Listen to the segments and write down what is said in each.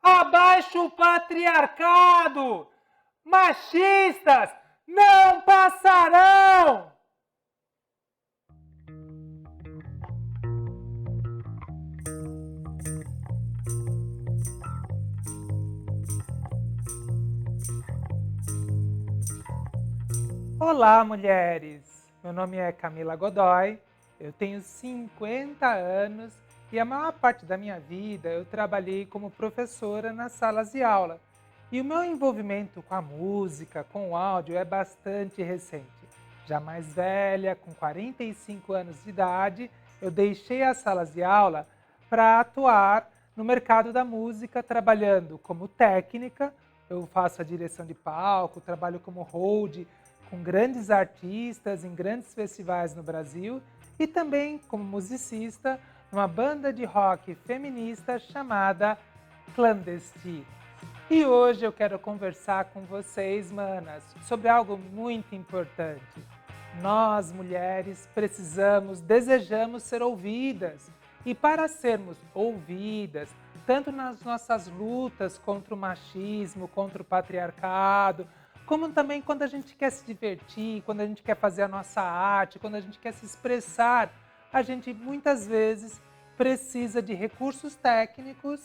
Abaixo o patriarcado! Machistas não passarão! Olá, mulheres! Meu nome é Camila Godoy, eu tenho 50 anos e a maior parte da minha vida eu trabalhei como professora nas salas de aula. E o meu envolvimento com a música, com o áudio, é bastante recente. Já mais velha, com 45 anos de idade, eu deixei as salas de aula para atuar no mercado da música, trabalhando como técnica. Eu faço a direção de palco, trabalho como hold com grandes artistas em grandes festivais no Brasil e também como musicista numa banda de rock feminista chamada Clandestino. E hoje eu quero conversar com vocês, manas, sobre algo muito importante. Nós, mulheres, precisamos, desejamos ser ouvidas. E para sermos ouvidas, tanto nas nossas lutas contra o machismo, contra o patriarcado, como também quando a gente quer se divertir, quando a gente quer fazer a nossa arte, quando a gente quer se expressar, a gente muitas vezes precisa de recursos técnicos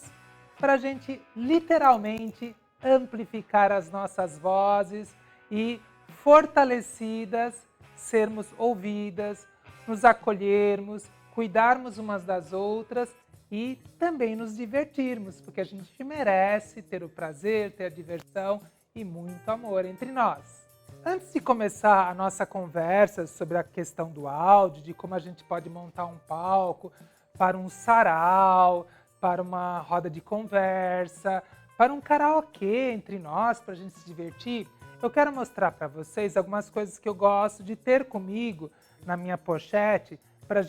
para a gente literalmente amplificar as nossas vozes e fortalecidas, sermos ouvidas, nos acolhermos, cuidarmos umas das outras e também nos divertirmos, porque a gente merece ter o prazer, ter a diversão e muito amor entre nós. Antes de começar a nossa conversa sobre a questão do áudio, de como a gente pode montar um palco para um sarau, para uma roda de conversa, para um karaokê entre nós, para a gente se divertir, eu quero mostrar para vocês algumas coisas que eu gosto de ter comigo na minha pochete para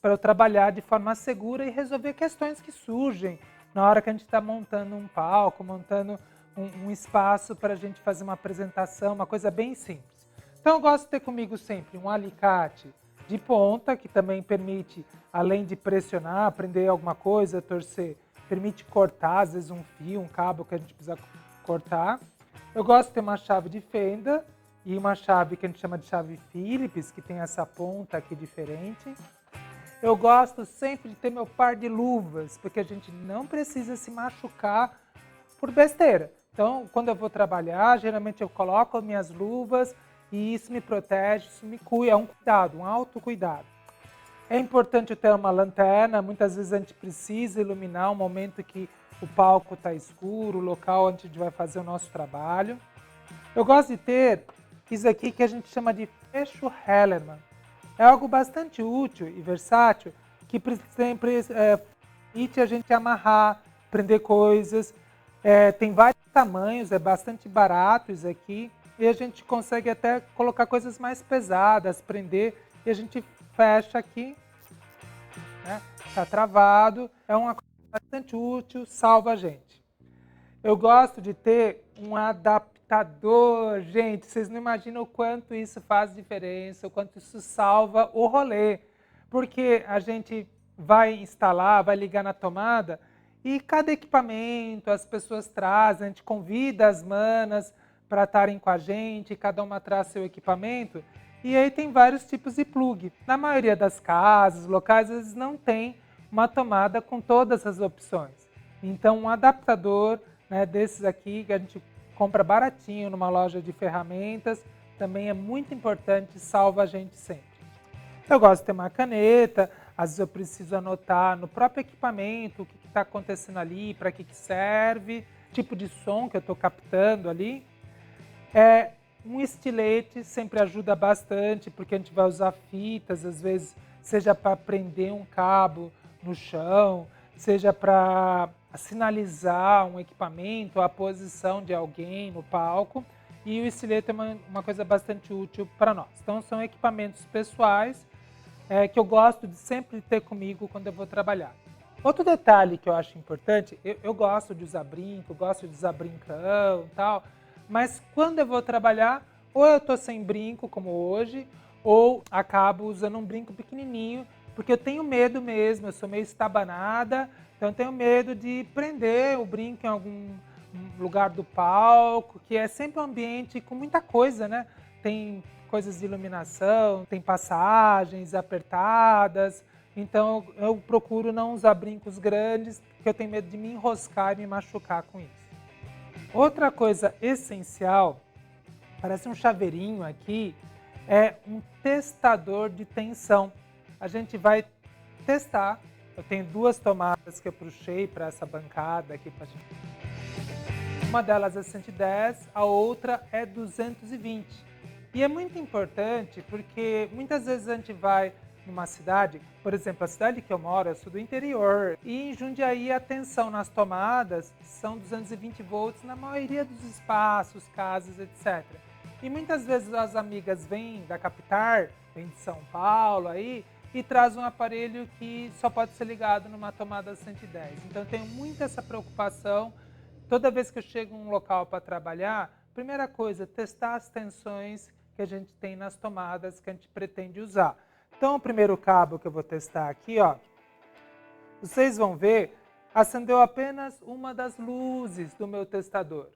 eu trabalhar de forma segura e resolver questões que surgem na hora que a gente está montando um palco, montando um espaço para a gente fazer uma apresentação, uma coisa bem simples. Então eu gosto de ter comigo sempre um alicate de ponta, que também permite, além de pressionar, prender alguma coisa, torcer, permite cortar, às vezes um fio, um cabo que a gente precisa cortar. Eu gosto de ter uma chave de fenda e uma chave que a gente chama de chave Phillips, que tem essa ponta aqui diferente. Eu gosto sempre de ter meu par de luvas, porque a gente não precisa se machucar por besteira. Então, quando eu vou trabalhar, geralmente eu coloco as minhas luvas e isso me protege, isso me cuida, é um cuidado, um autocuidado. É importante eu ter uma lanterna, muitas vezes a gente precisa iluminar um momento que o palco está escuro, o local onde a gente vai fazer o nosso trabalho. Eu gosto de ter isso aqui que a gente chama de fecho Hellerman. É algo bastante útil e versátil que sempre permite a gente amarrar, prender coisas. Tem vários tamanhos, é bastante barato isso aqui. E a gente consegue até colocar coisas mais pesadas, prender, e a gente fecha aqui, né? Tá travado, é uma coisa bastante útil, salva a gente. Eu gosto de ter um adaptador, gente, vocês não imaginam o quanto isso faz diferença, o quanto isso salva o rolê. Porque a gente vai instalar, vai ligar na tomada e cada equipamento, as pessoas trazem, a gente convida as manas para estarem com a gente, cada uma traz seu equipamento. E aí tem vários tipos de plug. Na maioria das casas, locais, eles não tem uma tomada com todas as opções. Então, um adaptador, né, desses aqui que a gente compra baratinho numa loja de ferramentas, também é muito importante, salva a gente sempre. Eu gosto de ter uma caneta, às vezes eu preciso anotar no próprio equipamento o que está acontecendo ali, para que serve, tipo de som que eu estou captando ali. Um estilete sempre ajuda bastante, porque a gente vai usar fitas, às vezes, seja para prender um cabo no chão, seja para sinalizar um equipamento, a posição de alguém no palco. E o estilete é uma coisa bastante útil para nós. Então, são equipamentos pessoais que eu gosto de sempre ter comigo quando eu vou trabalhar. Outro detalhe que eu acho importante, eu gosto de usar brinco, gosto de usar brincão e tal, mas quando eu vou trabalhar, ou eu tô sem brinco, como hoje, ou acabo usando um brinco pequenininho, porque eu tenho medo mesmo, eu sou meio estabanada, então eu tenho medo de prender o brinco em algum lugar do palco, que é sempre um ambiente com muita coisa, né? Tem coisas de iluminação, tem passagens apertadas, então eu procuro não usar brincos grandes, porque eu tenho medo de me enroscar e me machucar com isso. Outra coisa essencial, parece um chaveirinho aqui, é um testador de tensão. A gente vai testar. Eu tenho duas tomadas que eu puxei para essa bancada aqui para gente. Uma delas é 110, a outra é 220. E é muito importante porque muitas vezes a gente vai numa cidade, por exemplo, a cidade que eu moro, eu sou do interior, e em Jundiaí a tensão nas tomadas são 220 volts na maioria dos espaços, casas, etc. E muitas vezes as amigas vêm da capital, vêm de São Paulo aí, e traz um aparelho que só pode ser ligado numa tomada 110. Então eu tenho muito essa preocupação. Toda vez que eu chego em um local para trabalhar, primeira coisa, testar as tensões que a gente tem nas tomadas que a gente pretende usar. Então o primeiro cabo que eu vou testar aqui, ó, vocês vão ver, acendeu apenas uma das luzes do meu testador.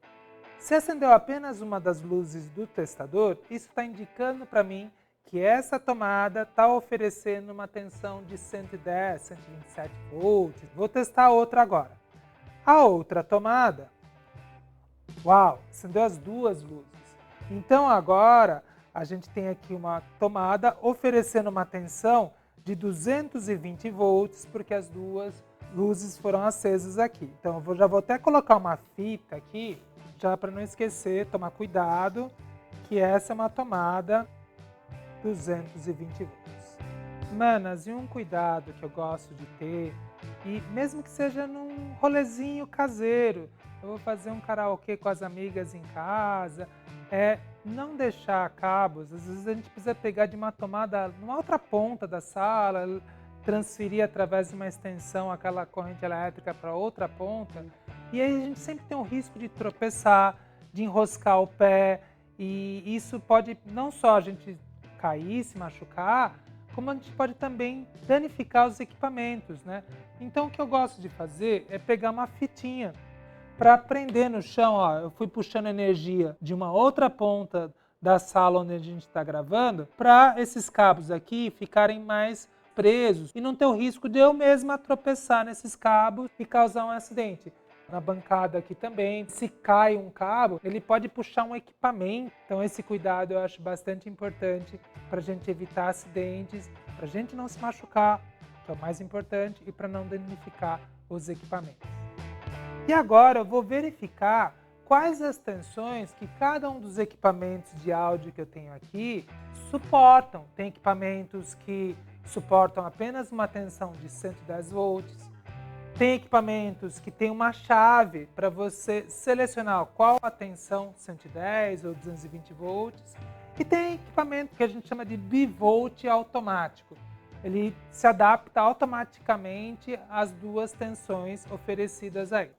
Se acendeu apenas uma das luzes do testador, isso está indicando para mim que essa tomada está oferecendo uma tensão de 110, 127 volts. Vou testar outra agora. A outra tomada, uau, acendeu as duas luzes. Então agora a gente tem aqui uma tomada oferecendo uma tensão de 220 volts, porque as duas luzes foram acesas aqui. Então eu já vou até colocar uma fita aqui, já para não esquecer, tomar cuidado, que essa é uma tomada 220 volts. Manas, e um cuidado que eu gosto de ter, e mesmo que seja num rolezinho caseiro, eu vou fazer um karaokê com as amigas em casa, é não deixar cabos, às vezes a gente precisa pegar de uma tomada numa outra ponta da sala, transferir através de uma extensão aquela corrente elétrica para outra ponta, e aí a gente sempre tem o risco de tropeçar, de enroscar o pé, e isso pode não só a gente cair, se machucar, como a gente pode também danificar os equipamentos, né? Então o que eu gosto de fazer é pegar uma fitinha para prender no chão, ó, eu fui puxando energia de uma outra ponta da sala onde a gente está gravando, para esses cabos aqui ficarem mais presos e não ter o risco de eu mesma tropeçar nesses cabos e causar um acidente. Na bancada aqui também, se cai um cabo, ele pode puxar um equipamento. Então esse cuidado eu acho bastante importante para a gente evitar acidentes, para a gente não se machucar, que é o mais importante, e para não danificar os equipamentos. E agora eu vou verificar quais as tensões que cada um dos equipamentos de áudio que eu tenho aqui suportam. Tem equipamentos que suportam apenas uma tensão de 110 volts. Tem equipamentos que tem uma chave para você selecionar qual a tensão 110 ou 220 volts. E tem equipamento que a gente chama de bivolt automático. Ele se adapta automaticamente às duas tensões oferecidas aí.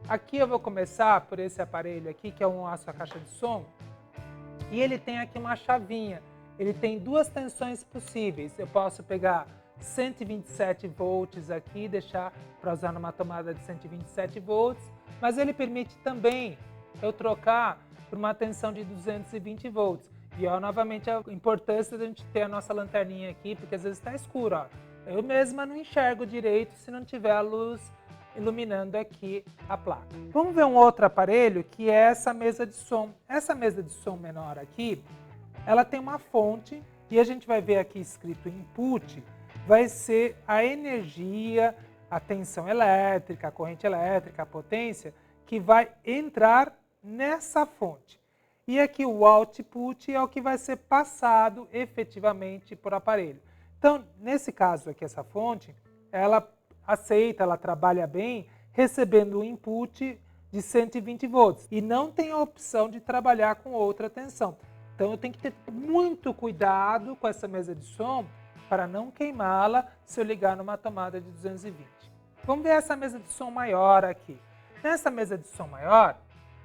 Aqui eu vou começar por esse aparelho aqui, que é a sua caixa de som. E ele tem aqui uma chavinha. Ele tem duas tensões possíveis. Eu posso pegar 127 volts aqui e deixar para usar numa tomada de 127 volts. Mas ele permite também eu trocar por uma tensão de 220 volts. E ó, novamente a importância de a gente ter a nossa lanterninha aqui, porque às vezes está escuro. Ó. Eu mesma não enxergo direito se não tiver a luz iluminando aqui a placa. Vamos ver um outro aparelho que é essa mesa de som. Essa mesa de som menor aqui, ela tem uma fonte e a gente vai ver aqui escrito input, vai ser a energia, a tensão elétrica, a corrente elétrica, a potência, que vai entrar nessa fonte. E aqui o output é o que vai ser passado efetivamente por aparelho. Então, nesse caso aqui, essa fonte, ela aceita, ela trabalha bem, recebendo o input de 120 volts. E não tem a opção de trabalhar com outra tensão. Então eu tenho que ter muito cuidado com essa mesa de som para não queimá-la se eu ligar numa tomada de 220. Vamos ver essa mesa de som maior aqui. Nessa mesa de som maior,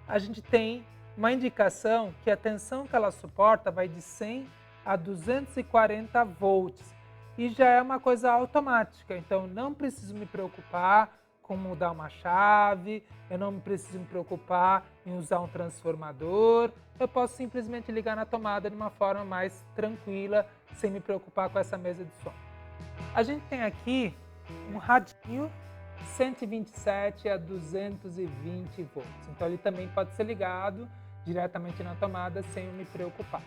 a gente tem uma indicação que a tensão que ela suporta vai de 100 a 240 volts. e já é uma coisa automática. Então, não preciso me preocupar com mudar uma chave, eu não preciso me preocupar em usar um transformador, eu posso simplesmente ligar na tomada de uma forma mais tranquila, sem me preocupar com essa mesa de som. A gente tem aqui um radinho 127 a 220 volts, então ele também pode ser ligado diretamente na tomada sem eu me preocupar.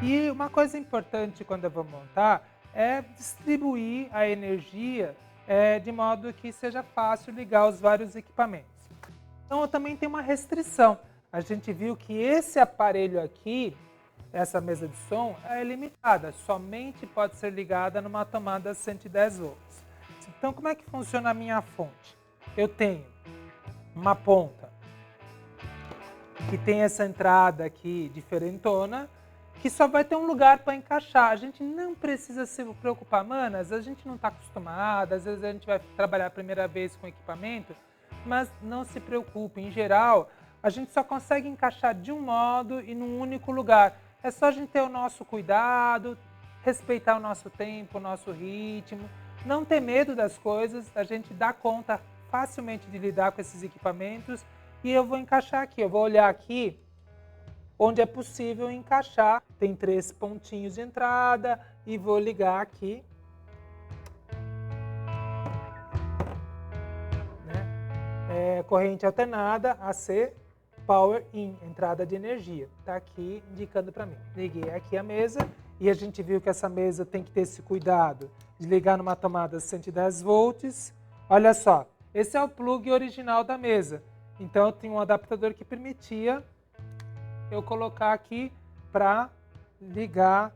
E uma coisa importante quando eu vou montar é distribuir a energia de modo que seja fácil ligar os vários equipamentos. Então eu também tenho uma restrição. A gente viu que esse aparelho aqui, essa mesa de som, é limitada, somente pode ser ligada numa tomada 110 volts. Então como é que funciona a minha fonte? Eu tenho uma ponta que tem essa entrada aqui diferentona, que só vai ter um lugar para encaixar. A gente não precisa se preocupar, manas, a gente não está acostumada, às vezes a gente vai trabalhar a primeira vez com equipamento, mas não se preocupe, em geral, a gente só consegue encaixar de um modo e num único lugar. É só a gente ter o nosso cuidado, respeitar o nosso tempo, o nosso ritmo, não ter medo das coisas, a gente dá conta facilmente de lidar com esses equipamentos e eu vou encaixar aqui, eu vou olhar aqui onde é possível encaixar. Tem 3 pontinhos de entrada e vou ligar aqui, né? Corrente alternada, AC, Power In, entrada de energia. Está aqui indicando para mim. Liguei aqui a mesa e a gente viu que essa mesa tem que ter esse cuidado de ligar numa tomada 110 volts. Olha só, esse é o plug original da mesa. Então eu tenho um adaptador que permitia eu colocar aqui para ligar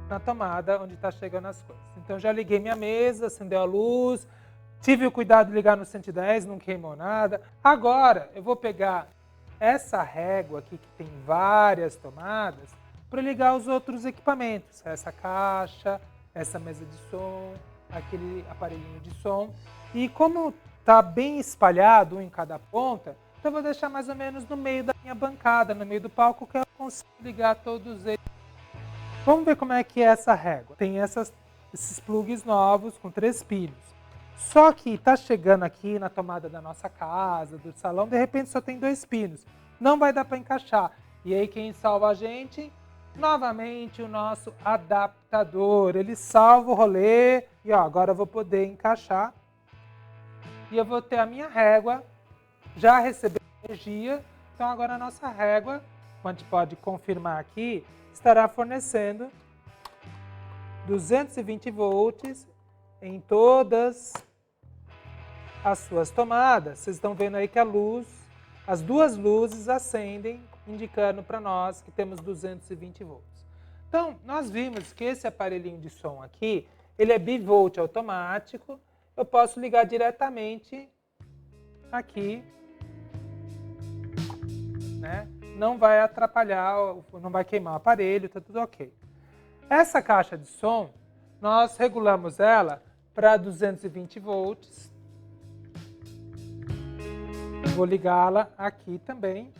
na tomada onde está chegando as coisas. Então já liguei minha mesa, acendeu a luz, tive o cuidado de ligar no 110, não queimou nada. Agora eu vou pegar essa régua aqui que tem várias tomadas para ligar os outros equipamentos. Essa caixa, essa mesa de som, aquele aparelhinho de som. E como está bem espalhado um em cada ponta, então eu vou deixar mais ou menos no meio da minha bancada, no meio do palco, que eu consigo ligar todos eles. Vamos ver como é que é essa régua. Tem esses plugs novos com 3 pinos. Só que está chegando aqui na tomada da nossa casa, do salão, de repente só tem 2 pinos. Não vai dar para encaixar. E aí quem salva a gente? Novamente o nosso adaptador. Ele salva o rolê e ó, agora eu vou poder encaixar. E eu vou ter a minha régua já recebeu energia, então agora a nossa régua, como a gente pode confirmar aqui, estará fornecendo 220 volts em todas as suas tomadas. Vocês estão vendo aí que a luz, as 2 luzes acendem, indicando para nós que temos 220 volts. Então, nós vimos que esse aparelhinho de som aqui, ele é bivolt automático, eu posso ligar diretamente aqui, né? Não vai atrapalhar, não vai queimar o aparelho, está tudo ok. Essa caixa de som, nós regulamos ela para 220 volts. Vou ligá-la aqui também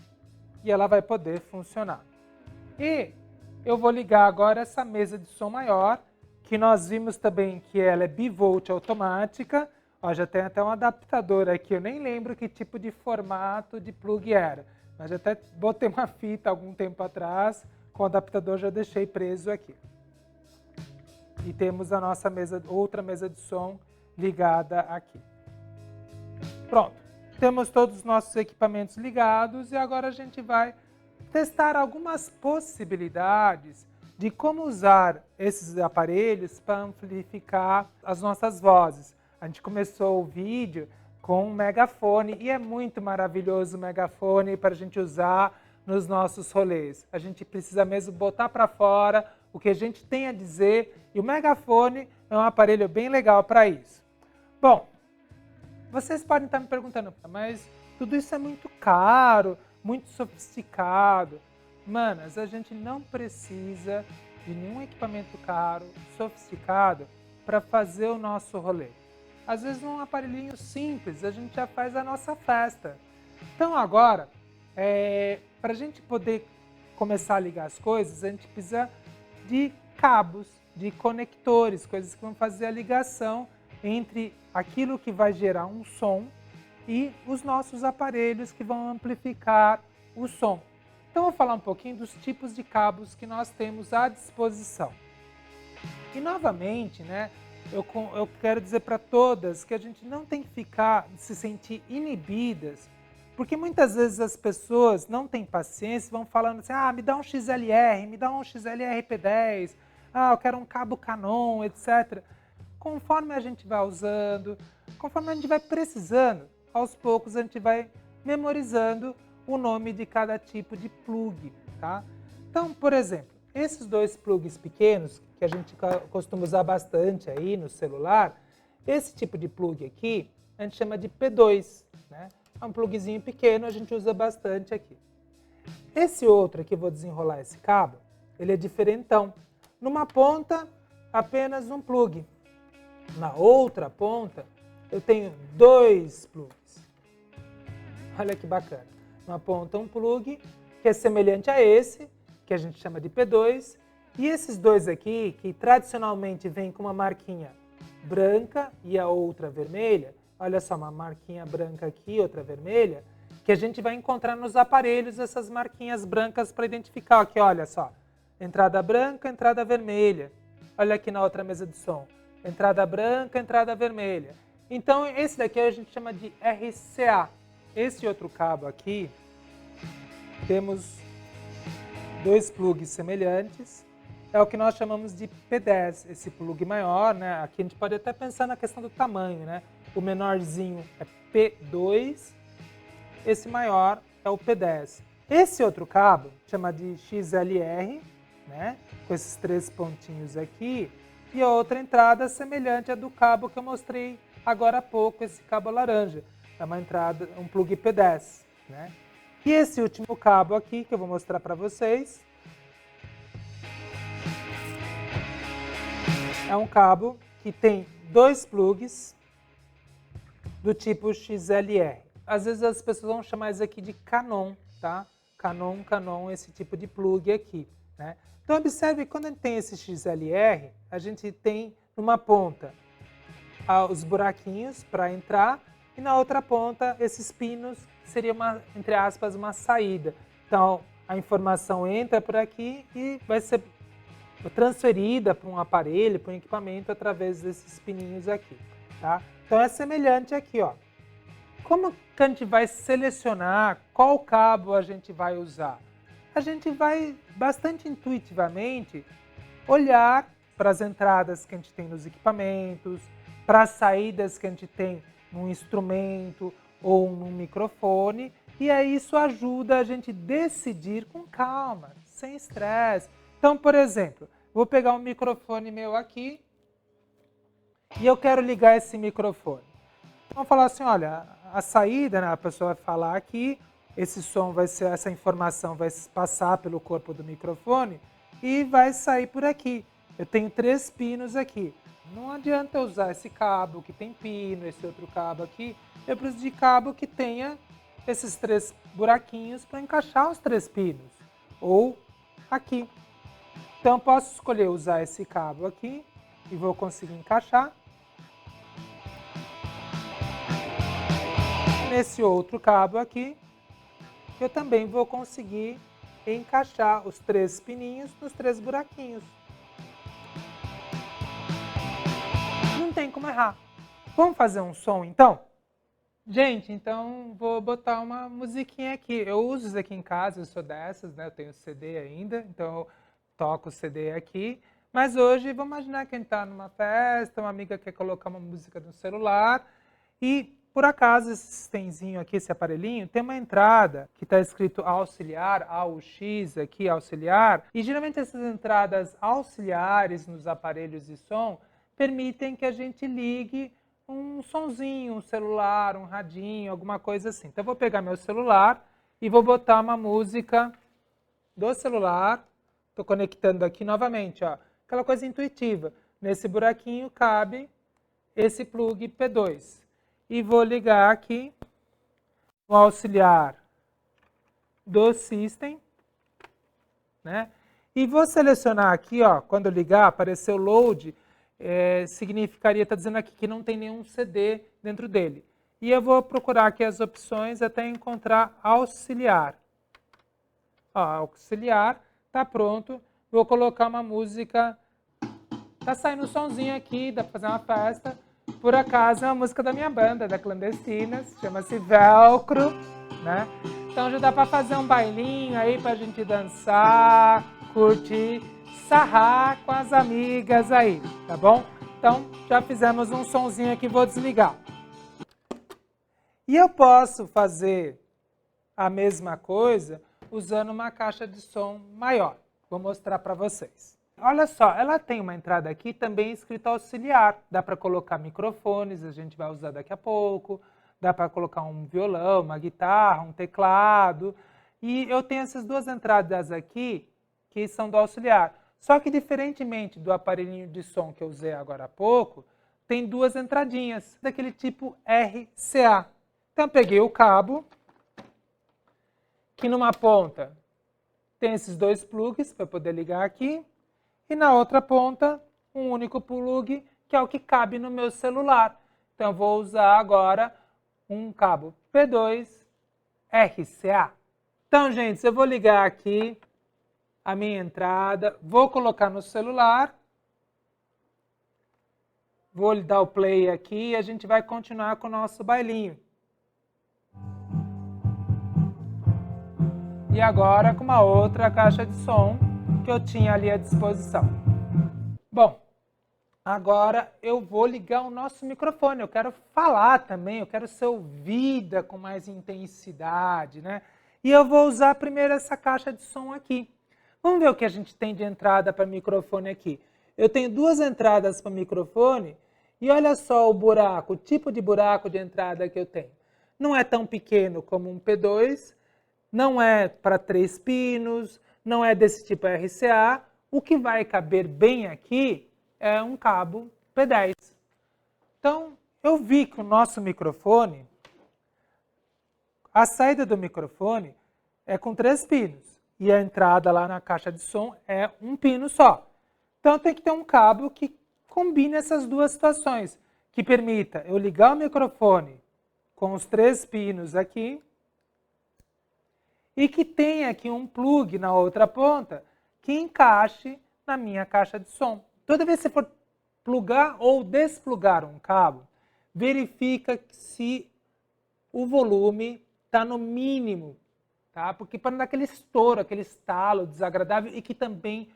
e ela vai poder funcionar. E eu vou ligar agora essa mesa de som maior, que nós vimos também que ela é bivolt automática. Ó, já tem até um adaptador aqui, eu nem lembro que tipo de formato de plug era. Mas já até botei uma fita algum tempo atrás, com o adaptador já deixei preso aqui. E temos a nossa outra mesa de som ligada aqui. Pronto, temos todos os nossos equipamentos ligados e agora a gente vai testar algumas possibilidades de como usar esses aparelhos para amplificar as nossas vozes. A gente começou o vídeo com um megafone e é muito maravilhoso o megafone para a gente usar nos nossos rolês. A gente precisa mesmo botar para fora o que a gente tem a dizer e o megafone é um aparelho bem legal para isso. Bom, vocês podem estar me perguntando, mas tudo isso é muito caro, muito sofisticado. Manas, a gente não precisa de nenhum equipamento caro, sofisticado para fazer o nosso rolê. Às vezes num aparelhinho simples a gente já faz a nossa festa. Então agora, para a gente poder começar a ligar as coisas, a gente precisa de cabos, de conectores, coisas que vão fazer a ligação entre aquilo que vai gerar um som e os nossos aparelhos que vão amplificar o som. Então, eu vou falar um pouquinho dos tipos de cabos que nós temos à disposição. E, novamente, né, eu quero dizer para todas que a gente não tem que se sentir inibidas, porque muitas vezes as pessoas não têm paciência, vão falando assim, me dá um XLR, me dá um XLR-P10, eu quero um cabo Canon, etc. Conforme a gente vai usando, conforme a gente vai precisando, aos poucos a gente vai memorizando o nome de cada tipo de plug, tá? Então, por exemplo, esses dois plugs pequenos, que a gente costuma usar bastante aí no celular, esse tipo de plug aqui, a gente chama de P2, né? É um plugzinho pequeno, a gente usa bastante aqui. Esse outro aqui, eu vou desenrolar esse cabo, ele é diferentão. Numa ponta, apenas um plug. Na outra ponta, eu tenho dois plugs. Olha que bacana. Numa ponta, um plug, que é semelhante a esse, que a gente chama de P2. E esses dois aqui, que tradicionalmente vêm com uma marquinha branca e a outra vermelha, olha só, uma marquinha branca aqui, outra vermelha, que a gente vai encontrar nos aparelhos essas marquinhas brancas para identificar. Aqui, olha só, entrada branca, entrada vermelha. Olha aqui na outra mesa de som, entrada branca, entrada vermelha. Então, esse daqui a gente chama de RCA. Esse outro cabo aqui, temos dois plugs semelhantes, é o que nós chamamos de P10, esse plug maior, né? Aqui a gente pode até pensar na questão do tamanho, né? O menorzinho é P2, esse maior é o P10. Esse outro cabo chama de XLR, né? Com esses três pontinhos aqui, e a outra entrada semelhante à do cabo que eu mostrei agora há pouco, esse cabo laranja. É uma entrada, um plug P10, né? E esse último cabo aqui, que eu vou mostrar para vocês, é um cabo que tem dois plugs do tipo XLR. Às vezes as pessoas vão chamar isso aqui de Canon, tá? Canon, esse tipo de plug aqui, né? Então observe, quando a gente tem esse XLR, a gente tem numa ponta os buraquinhos para entrar e na outra ponta esses pinos, que seria uma, entre aspas, uma saída. Então a informação entra por aqui e vai ser transferida para um aparelho, para um equipamento através desses pininhos aqui, tá? Então é semelhante aqui, ó. Como que a gente vai selecionar qual cabo a gente vai usar? A gente vai bastante intuitivamente olhar para as entradas que a gente tem nos equipamentos, para as saídas que a gente tem num instrumento ou num microfone, e aí isso ajuda a gente decidir com calma, sem estresse. Então, por exemplo, vou pegar um microfone meu aqui e eu quero ligar esse microfone. Vamos falar assim, olha, a saída, né, a pessoa vai falar aqui, esse som vai ser, essa informação vai passar pelo corpo do microfone e vai sair por aqui. Eu tenho 3 pinos aqui. Não adianta eu usar esse cabo que tem pino, esse outro cabo aqui. Eu preciso de cabo que tenha esses 3 buraquinhos para encaixar os 3 pinos. Ou aqui. Então, posso escolher usar esse cabo aqui e vou conseguir encaixar. Nesse outro cabo aqui, eu também vou conseguir encaixar os 3 pininhos nos 3 buraquinhos. Não tem como errar. Vamos fazer um som, então? Gente, então vou botar uma musiquinha aqui. Eu uso isso aqui em casa, eu sou dessas, né? Eu tenho CD ainda, então eu toco o CD aqui. Mas hoje, vamos imaginar que a gente está numa festa, uma amiga quer colocar uma música no celular e, por acaso, esse sistemzinho aqui, esse aparelhinho, tem uma entrada que está escrito auxiliar, AUX aqui, auxiliar. E geralmente essas entradas auxiliares nos aparelhos de som permitem que a gente ligue um sonzinho, um celular, um radinho, alguma coisa assim. Então eu vou pegar meu celular e vou botar uma música do celular. Estou conectando aqui novamente, ó, aquela coisa intuitiva. Nesse buraquinho cabe esse plug P2. E vou ligar aqui o auxiliar do system, né? E vou selecionar aqui, ó, quando eu ligar, apareceu load, significaria, está dizendo aqui que não tem nenhum CD dentro dele. E eu vou procurar aqui as opções até encontrar auxiliar. Ó, auxiliar, tá pronto. Vou colocar uma música. Tá saindo um sonzinho aqui, dá pra fazer uma festa. Por acaso é uma música da minha banda, da Clandestinas, chama-se Velcro, né? Então já dá pra fazer um bailinho aí pra gente dançar, curtir, sarrar com as amigas aí, tá bom? Então já fizemos um sonzinho aqui, vou desligar. E eu posso fazer a mesma coisa usando uma caixa de som maior. Vou mostrar para vocês. Olha só, ela tem uma entrada aqui também escrita auxiliar. Dá para colocar microfones, a gente vai usar daqui a pouco. Dá para colocar um violão, uma guitarra, um teclado. E eu tenho essas duas entradas aqui que são do auxiliar. Só que diferentemente do aparelhinho de som que eu usei agora há pouco, tem duas entradinhas, daquele tipo RCA. Então eu peguei o cabo, que numa ponta tem esses dois plugs para poder ligar aqui, e na outra ponta um único plug, que é o que cabe no meu celular. Então eu vou usar agora um cabo P2 RCA. Então, gente, eu vou ligar aqui a minha entrada, vou colocar no celular, vou dar o play aqui e a gente vai continuar com o nosso bailinho. E agora com uma outra caixa de som que eu tinha ali à disposição. Bom, agora eu vou ligar o nosso microfone. Eu quero falar também, eu quero ser ouvida com mais intensidade, né? E eu vou usar primeiro essa caixa de som aqui. Vamos ver o que a gente tem de entrada para microfone aqui. Eu tenho duas entradas para microfone e olha só o buraco, o tipo de buraco de entrada que eu tenho. Não é tão pequeno como um P2, não é para 3 pinos, não é desse tipo RCA. O que vai caber bem aqui é um cabo P10. Então, eu vi que o nosso microfone, a saída do microfone é com 3 pinos. E a entrada lá na caixa de som é um pino só. Então, tem que ter um cabo que combine essas duas situações. Que permita eu ligar o microfone com os 3 pinos aqui, e que tenha aqui um plug na outra ponta que encaixe na minha caixa de som. Toda vez que você for plugar ou desplugar um cabo, verifica se o volume está no mínimo, tá? Porque para não dar aquele estouro, aquele estalo desagradável e que também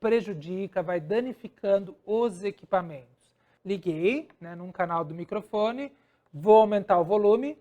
prejudica, vai danificando os equipamentos. Liguei, né, num canal do microfone, vou aumentar o volume.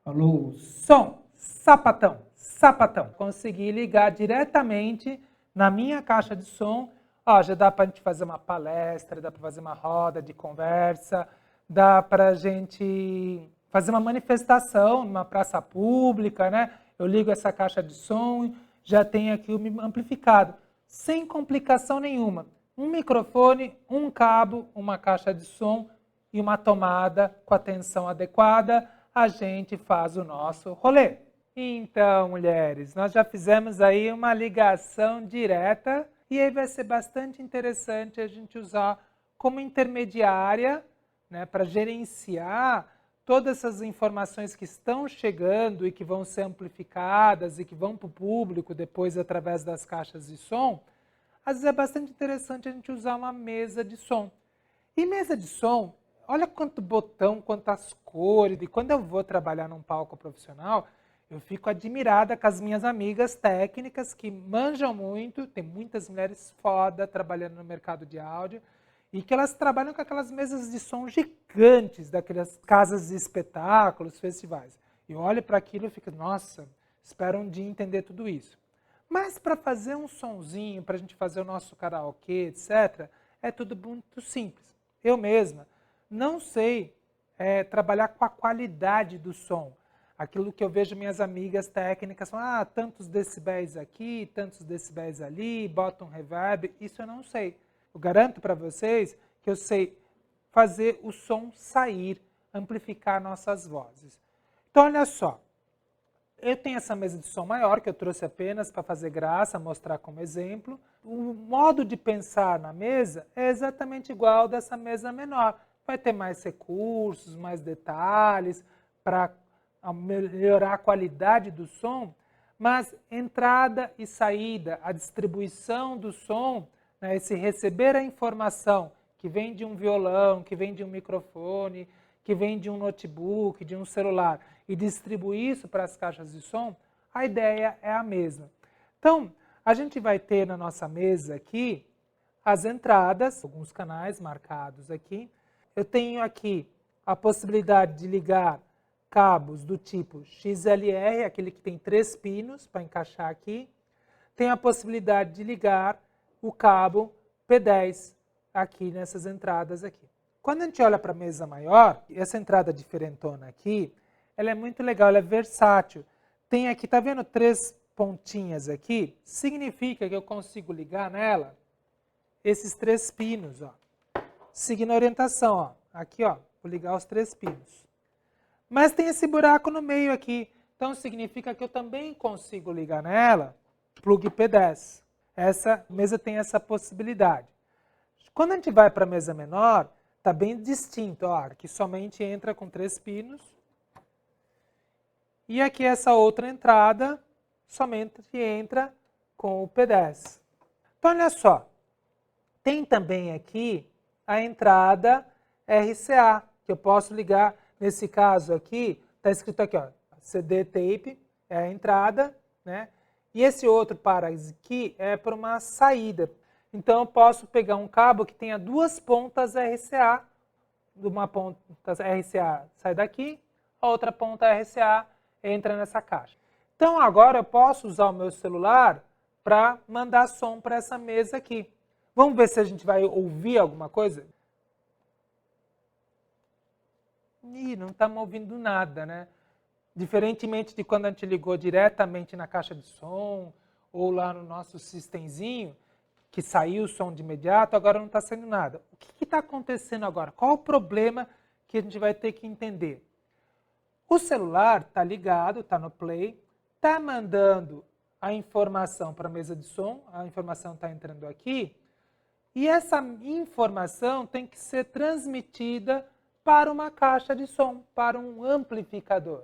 Alô, som! Sapatão, sapatão. Consegui ligar diretamente na minha caixa de som. Ó, já dá para a gente fazer uma palestra, dá para fazer uma roda de conversa, dá para a gente fazer uma manifestação numa praça pública, né? Eu ligo essa caixa de som, já tem aqui o amplificado, sem complicação nenhuma. Um microfone, um cabo, uma caixa de som e uma tomada com a tensão adequada, a gente faz o nosso rolê. Então, mulheres, nós já fizemos aí uma ligação direta e aí vai ser bastante interessante a gente usar como intermediária, né, para gerenciar todas essas informações que estão chegando e que vão ser amplificadas e que vão para o público depois através das caixas de som. Às vezes é bastante interessante a gente usar uma mesa de som. E mesa de som, olha quanto botão, quantas cores, e quando eu vou trabalhar num palco profissional, eu fico admirada com as minhas amigas técnicas que manjam muito, tem muitas mulheres foda trabalhando no mercado de áudio, e que elas trabalham com aquelas mesas de som gigantes, daquelas casas de espetáculos, festivais. Eu olho para aquilo e fico, nossa, espero um dia entender tudo isso. Mas para fazer um sonzinho, para a gente fazer o nosso karaokê, etc., é tudo muito simples. Eu mesma não sei trabalhar com a qualidade do som. Aquilo que eu vejo minhas amigas técnicas falam, tantos decibéis aqui, tantos decibéis ali, bota um reverb, isso eu não sei. Eu garanto para vocês que eu sei fazer o som sair, amplificar nossas vozes. Então, olha só, Eu tenho essa mesa de som maior, que eu trouxe apenas para fazer graça, mostrar como exemplo. O modo de pensar na mesa é exatamente igual dessa mesa menor. Vai ter mais recursos, mais detalhes, para melhorar a qualidade do som, mas entrada e saída, a distribuição do som, né, esse receber a informação que vem de um violão, que vem de um microfone, que vem de um notebook, de um celular, e distribuir isso para as caixas de som, a ideia é a mesma. Então, a gente vai ter na nossa mesa aqui as entradas, alguns canais marcados aqui. Eu tenho aqui a possibilidade de ligar cabos do tipo XLR, aquele que tem 3 pinos para encaixar aqui. Tem a possibilidade de ligar o cabo P10 aqui nessas entradas aqui. Quando a gente olha para a mesa maior, essa entrada diferentona aqui, ela é muito legal, ela é versátil. Tem aqui, tá vendo 3 pontinhas aqui? Significa que eu consigo ligar nela esses 3 pinos, ó. Seguindo a orientação, ó. Aqui, ó, vou ligar os 3 pinos. Mas tem esse buraco no meio aqui, então significa que eu também consigo ligar nela plug P10. Essa mesa tem essa possibilidade. Quando a gente vai para a mesa menor, está bem distinto, ó, que somente entra com 3 pinos. E aqui essa outra entrada somente entra com o P10. Então, olha só, tem também aqui a entrada RCA, que eu posso ligar, nesse caso aqui, está escrito aqui, ó, CD tape, é a entrada, né? E esse outro para aqui é para uma saída. Então, eu posso pegar um cabo que tenha 2 pontas RCA, de uma ponta RCA sai daqui, a outra ponta RCA entra nessa caixa. Então, agora eu posso usar o meu celular para mandar som para essa mesa aqui. Vamos ver se a gente vai ouvir alguma coisa? Ih, não estamos ouvindo nada, né? Diferentemente de quando a gente ligou diretamente na caixa de som ou lá no nosso systemzinho, que saiu o som de imediato, agora não está saindo nada. O que está acontecendo agora? Qual o problema que a gente vai ter que entender? O celular está ligado, está no play, está mandando a informação para a mesa de som, a informação está entrando aqui, e essa informação tem que ser transmitida para uma caixa de som, para um amplificador.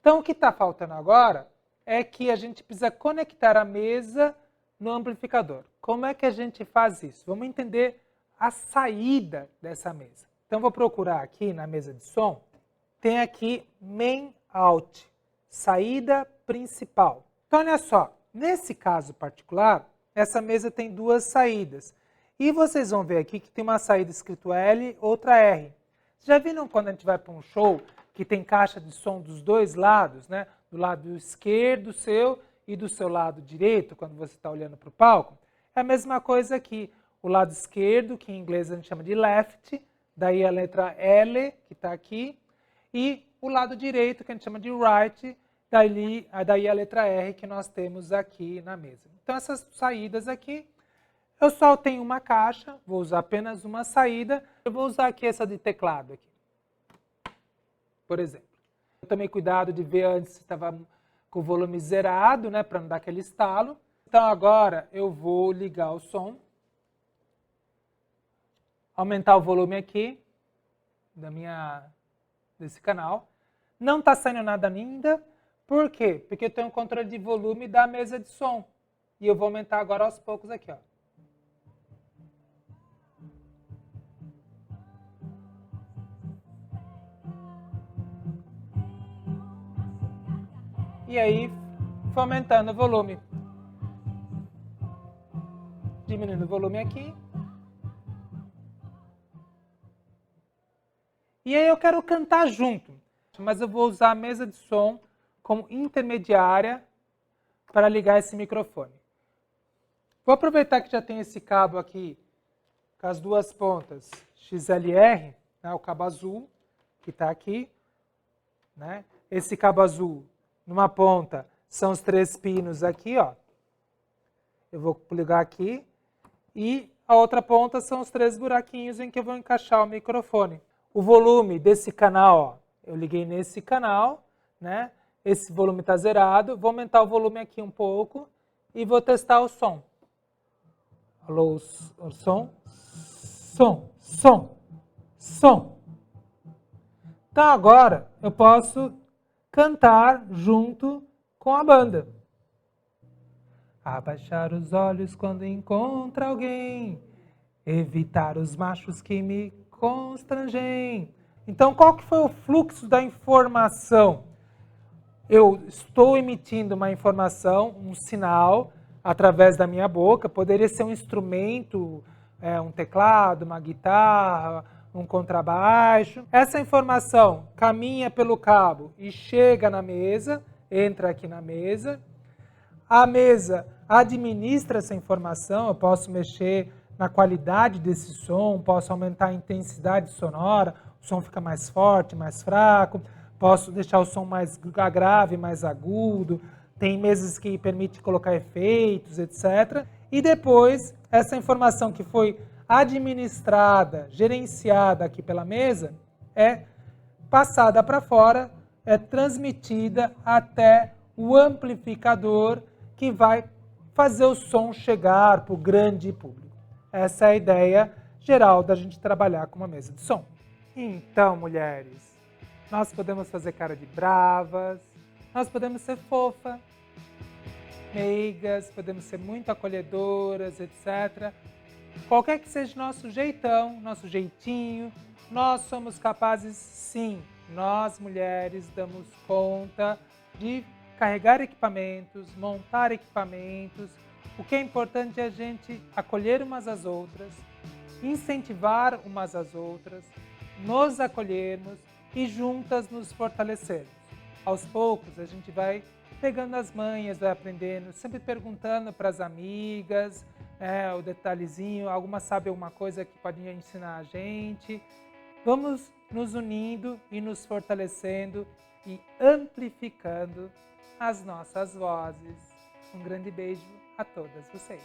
Então, o que está faltando agora é que a gente precisa conectar a mesa no amplificador. Como é que a gente faz isso? Vamos entender a saída dessa mesa. Então, vou procurar aqui na mesa de som. Tem aqui Main Out, saída principal. Então, olha só, nesse caso particular, essa mesa tem 2 saídas. E vocês vão ver aqui que tem uma saída escrito L, outra R. Já viram quando a gente vai para um show que tem caixa de som dos 2 lados, né? Do lado esquerdo seu e do seu lado direito, quando você está olhando para o palco? É a mesma coisa aqui. O lado esquerdo, que em inglês a gente chama de left, daí a letra L, que está aqui, e o lado direito, que a gente chama de right, daí a letra R que nós temos aqui na mesa. Então, essas saídas aqui, eu só tenho uma caixa, vou usar apenas uma saída, eu vou usar aqui essa de teclado, aqui, por exemplo. Eu tomei cuidado de ver antes se estava com o volume zerado, né, para não dar aquele estalo. Então, agora eu vou ligar o som, aumentar o volume aqui desse canal. Não está saindo nada ainda. Por quê? Porque eu tenho um controle de volume da mesa de som. E eu vou aumentar agora aos poucos aqui, ó. E aí, foi aumentando o volume. Diminuindo o volume aqui. E aí eu quero cantar junto, mas eu vou usar a mesa de som como intermediária para ligar esse microfone. Vou aproveitar que já tem esse cabo aqui com as 2 pontas XLR, né, o cabo azul que está aqui, né? Esse cabo azul numa ponta são os 3 pinos aqui, ó. Eu vou ligar aqui e a outra ponta são os 3 buraquinhos em que eu vou encaixar o microfone. O volume desse canal, ó, eu liguei nesse canal, né? esse volume está zerado. Vou aumentar o volume aqui um pouco e vou testar o som. Alô, o som. Som, som, som. Então agora eu posso cantar junto com a banda. Abaixar os olhos quando encontra alguém, evitar os machos que me constrangem. Então qual que foi o fluxo da informação? Eu estou emitindo uma informação, um sinal, através da minha boca. Poderia ser um instrumento, um teclado, uma guitarra, um contrabaixo. Essa informação caminha pelo cabo e chega na mesa, entra aqui na mesa. A mesa administra essa informação, eu posso mexer na qualidade desse som, posso aumentar a intensidade sonora, o som fica mais forte, mais fraco, posso deixar o som mais grave, mais agudo, tem mesas que permitem colocar efeitos, etc. E depois, essa informação que foi administrada, gerenciada aqui pela mesa, é passada para fora, é transmitida até o amplificador que vai fazer o som chegar para o grande público. Essa é a ideia geral da gente trabalhar com uma mesa de som. Então, mulheres, nós podemos fazer cara de bravas, nós podemos ser fofa, meigas, podemos ser muito acolhedoras, etc. Qualquer que seja nosso jeitão, nosso jeitinho, nós somos capazes, sim, nós mulheres damos conta de carregar equipamentos, montar equipamentos. O que é importante é a gente acolher umas às outras, incentivar umas às outras, nos acolhermos e juntas nos fortalecermos. Aos poucos a gente vai pegando as manhas, vai aprendendo, sempre perguntando para as amigas, o detalhezinho, alguma sabe alguma coisa que pode ensinar a gente. Vamos nos unindo e nos fortalecendo e amplificando as nossas vozes. Um grande beijo a todas vocês.